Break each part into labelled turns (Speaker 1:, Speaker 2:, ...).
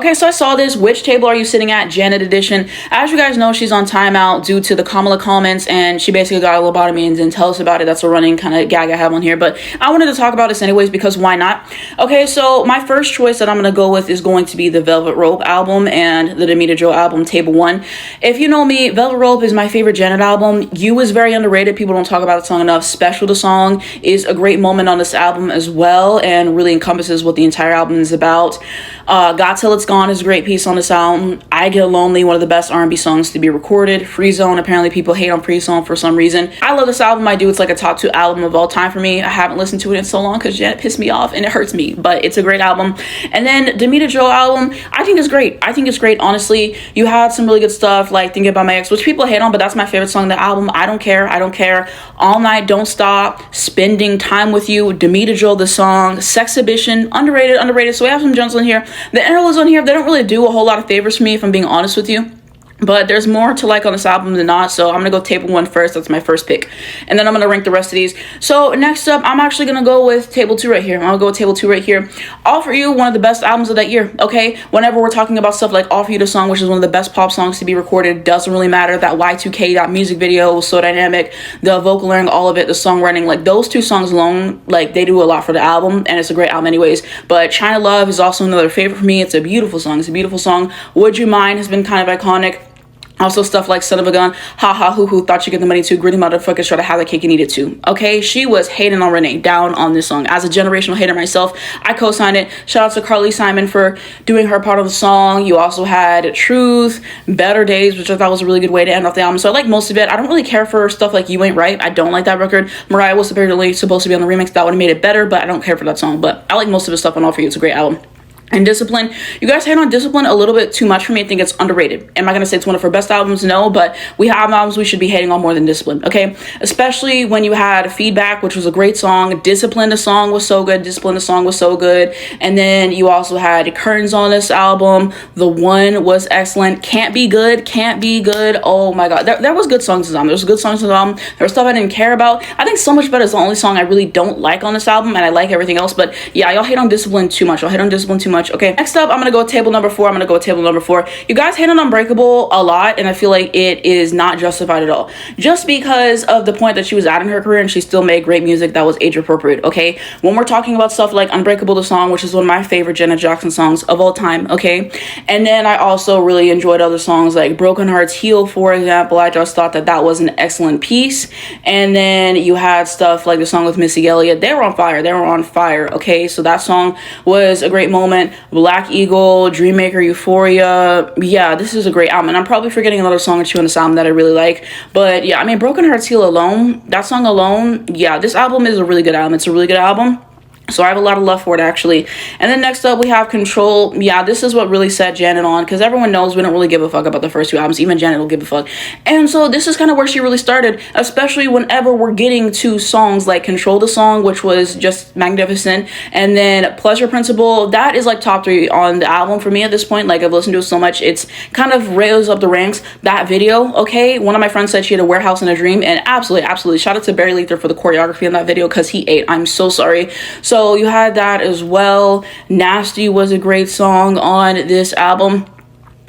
Speaker 1: Okay, so I saw this. Which table are you sitting at? Janet edition. As you guys know, she's on timeout due to the Kamala comments, and she basically got a lobotomy and didn't tell us about it. That's a running kind of gag I have on here, but I wanted to talk about this anyways because why not? Okay, so my first choice that I'm going to go with is going to be the Velvet Rope album and the Demita Jo album, Table 1. If you know me, Velvet Rope is my favorite Janet album. You is very underrated. People don't talk about the song enough. Special the song is a great moment on this album as well and really encompasses what the entire album is about. God Till It's Gone is a great piece on this album. I Get Lonely, one of the best R&B songs to be recorded. Free Zone, apparently people hate on Free Zone for some reason. I love this album. I do. It's like a top 2 album of all time for me. I haven't listened to it in so long because Janet pissed me off and it hurts me, but it's a great album. And then Demita Jo album, I think it's great. I think it's great, honestly. You had some really good stuff like Thinking About My Ex, which people hate on, but that's my favorite song on the album. I don't care. I don't care. All Night, Don't Stop, Spending Time With You, Demita Jo the song, Sexhibition, underrated. So we have some gems on here. The interludes on here, they don't really do a whole lot of favors for me, if I'm being honest with you. But there's more to like on this album than not, so I'm going to go Table 1 first. That's my first pick. And then I'm going to rank the rest of these. So next up, I'm actually going to go with Table 2 right here. I'm going to go with Table 2 right here. All For You, one of the best albums of that year, okay? Whenever we're talking about stuff like All For You, the song, which is one of the best pop songs to be recorded, doesn't really matter. That Y2K, that music video was so dynamic. The vocal layering, all of it, the songwriting, like those 2 songs alone, like they do a lot for the album, and it's a great album anyways. But China Love is also another favorite for me. It's a beautiful song. It's a beautiful song. Would You Mind has been kind of iconic. Also stuff like Son of a Gun, Ha Ha Hoo Hoo, Thought You Get the Money Too, Gritty Motherfuckers, Try to Have the Cake and Eat It Too. Okay, she was hating on Renee, down on this song. As a generational hater myself, I co-signed it. Shout out to Carly Simon for doing her part of the song. You also had Truth, Better Days, which I thought was a really good way to end off the album. So I like most of it. I don't really care for stuff like You Ain't Right. I don't like that record. Mariah was apparently supposed to be on the remix. That would have made it better, but I don't care for that song. But I like most of the stuff on All For You. It's a great album. And Discipline, you guys hate on Discipline a little bit too much for me. I think it's underrated. Am I going to say it's one of her best albums? No, but we have albums we should be hating on more than Discipline, okay? Especially when you had Feedback, which was a great song. Discipline, the song was so good. Discipline, the song was so good. And then you also had Curtains on this album. The One was excellent. Can't Be Good. Oh my God. There was good songs on this album. There was good songs on this album. There was stuff I didn't care about. I think So Much Better is the only song I really don't like on this album, and I like everything else. But yeah, y'all hate on Discipline too much. Okay, next up, I'm gonna go with table number 4. You guys hate on Unbreakable a lot, and I feel like it is not justified at all. Just because of the point that she was at in her career, and she still made great music that was age appropriate, okay? When we're talking about stuff like Unbreakable the song, which is one of my favorite Janet Jackson songs of all time, okay? And then I also really enjoyed other songs like Broken Hearts Heal, for example. I just thought that was an excellent piece. And then you had stuff like the song with Missy Elliott. They were on fire, okay? So that song was a great moment. Black Eagle, Dreammaker, Euphoria. Yeah, this is a great album. And I'm probably forgetting another song or two on this album that I really like. But yeah, I mean, Broken Hearts Heal alone, that song alone, yeah, this album is a really good album. It's a really good album. So I have a lot of love for it, actually. And then next up, we have Control. Yeah, this is what really set Janet on, because everyone knows we don't really give a fuck about the first 2 albums. Even Janet will give a fuck. And so this is kind of where she really started, especially whenever we're getting to songs like Control the Song, which was just magnificent. And then Pleasure Principle, that is like top 3 on the album for me at this point. Like, I've listened to it so much, it's kind of rails up the ranks. That video, okay, one of my friends said she had a warehouse in a dream, and absolutely. Shout out to Barry Lether for the choreography in that video, because he ate. I'm so sorry. So you had that as well. Nasty was a great song on this album.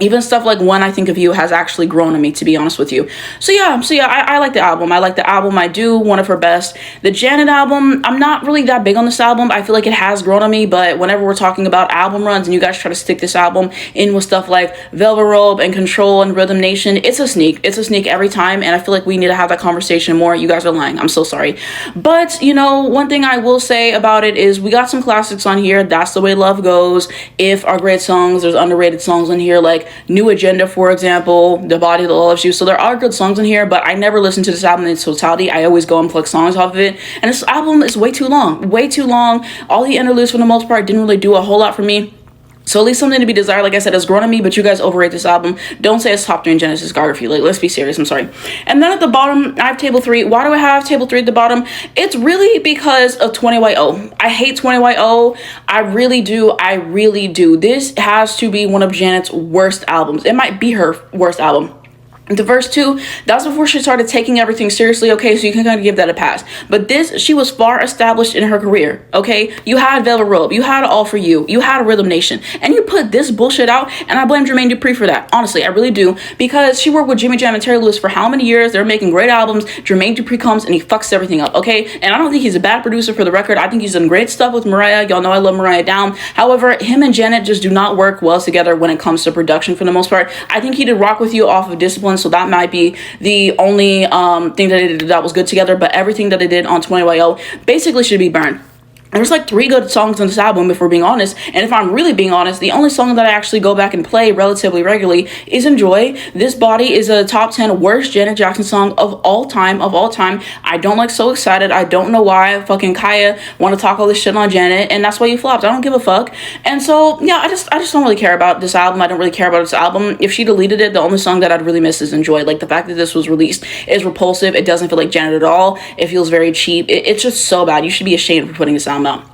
Speaker 1: Even stuff like When I Think of You has actually grown on me, to be honest with you. So yeah, I like the album. I do. One of her best. The Janet album, I'm not really that big on this album. I feel like it has grown on me, but whenever we're talking about album runs and you guys try to stick this album in with stuff like Velvet Rope and Control and Rhythm Nation, it's a sneak every time, and I feel like we need to have that conversation more. You guys are lying. I'm so sorry. But, you know, one thing I will say about it is we got some classics on here. That's the Way Love Goes. If Are great songs. There's underrated songs on here like New Agenda, for example, The Body That Loves You. So there are good songs in here, but I never listen to this album in its totality. I always go and pluck songs off of it. And this album is way too long. All the interludes, for the most part, didn't really do a whole lot for me. So at least something to be desired. Like I said, has grown on me, but you guys overrate this album. Don't say it's top 3 in Janet's discography. Like, let's be serious. I'm sorry. And then at the bottom, I have Table 3. Why do I have Table 3 at the bottom? It's really because of 20YO. I hate 20YO. I really do. This has to be one of Janet's worst albums. It might be her worst album. The verse 2, that's before she started taking everything seriously, okay? So you can kind of give that a pass. But this, she was far established in her career, okay? You had Velvet Rope, you had All For You, you had Rhythm Nation, and you put this bullshit out, and I blame Jermaine Dupri for that. Honestly, I really do, because she worked with Jimmy Jam and Terry Lewis for how many years? They're making great albums. Jermaine Dupri comes and he fucks everything up, okay? And I don't think he's a bad producer, for the record. I think he's done great stuff with Mariah. Y'all know I love Mariah down. However, him and Janet just do not work well together when it comes to production for the most part. I think he did Rock With You off of Discipline, so that might be the only thing that they did that was good together, but everything that they did on 20YO basically should be burned. There's like 3 good songs on this album, if we're being honest. And if I'm really being honest, the only song that I actually go back and play relatively regularly is Enjoy. This Body is a top 10 worst Janet Jackson song of all time, I don't like So Excited. I don't know why fucking Kaya want to talk all this shit on Janet, and that's why you flopped. I don't give a fuck. And so, yeah, I just don't really care about this album. I don't really care about this album. If she deleted it, the only song that I'd really miss is Enjoy. Like, the fact that this was released is repulsive. It doesn't feel like Janet at all. It feels very cheap. It's just so bad. You should be ashamed for putting this album out.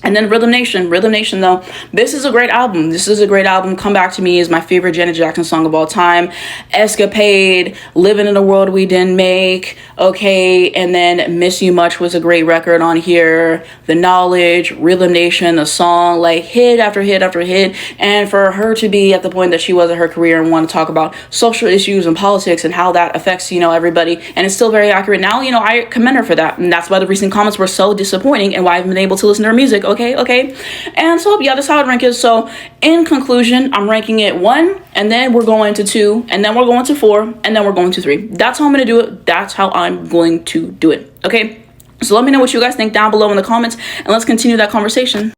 Speaker 1: And then Rhythm Nation though, this is a great album. Come Back to Me is my favorite Janet Jackson song of all time. Escapade, Living in a World We Didn't Make, okay, and then Miss You Much was a great record on here. The Knowledge, Rhythm Nation, a song, like hit after hit after hit. And for her to be at the point that she was in her career and want to talk about social issues and politics and how that affects, everybody, and it's still very accurate now, I commend her for that. And that's why the recent comments were so disappointing and why I haven't been able to listen to her music. Okay. And so, yeah, that's how I'd rank it. So, in conclusion, I'm ranking it 1, and then we're going to 2, and then we're going to 4, and then we're going to 3. That's how I'm going to do it. That's how I'm going to do it. Okay? So let me know what you guys think down below in the comments, and let's continue that conversation.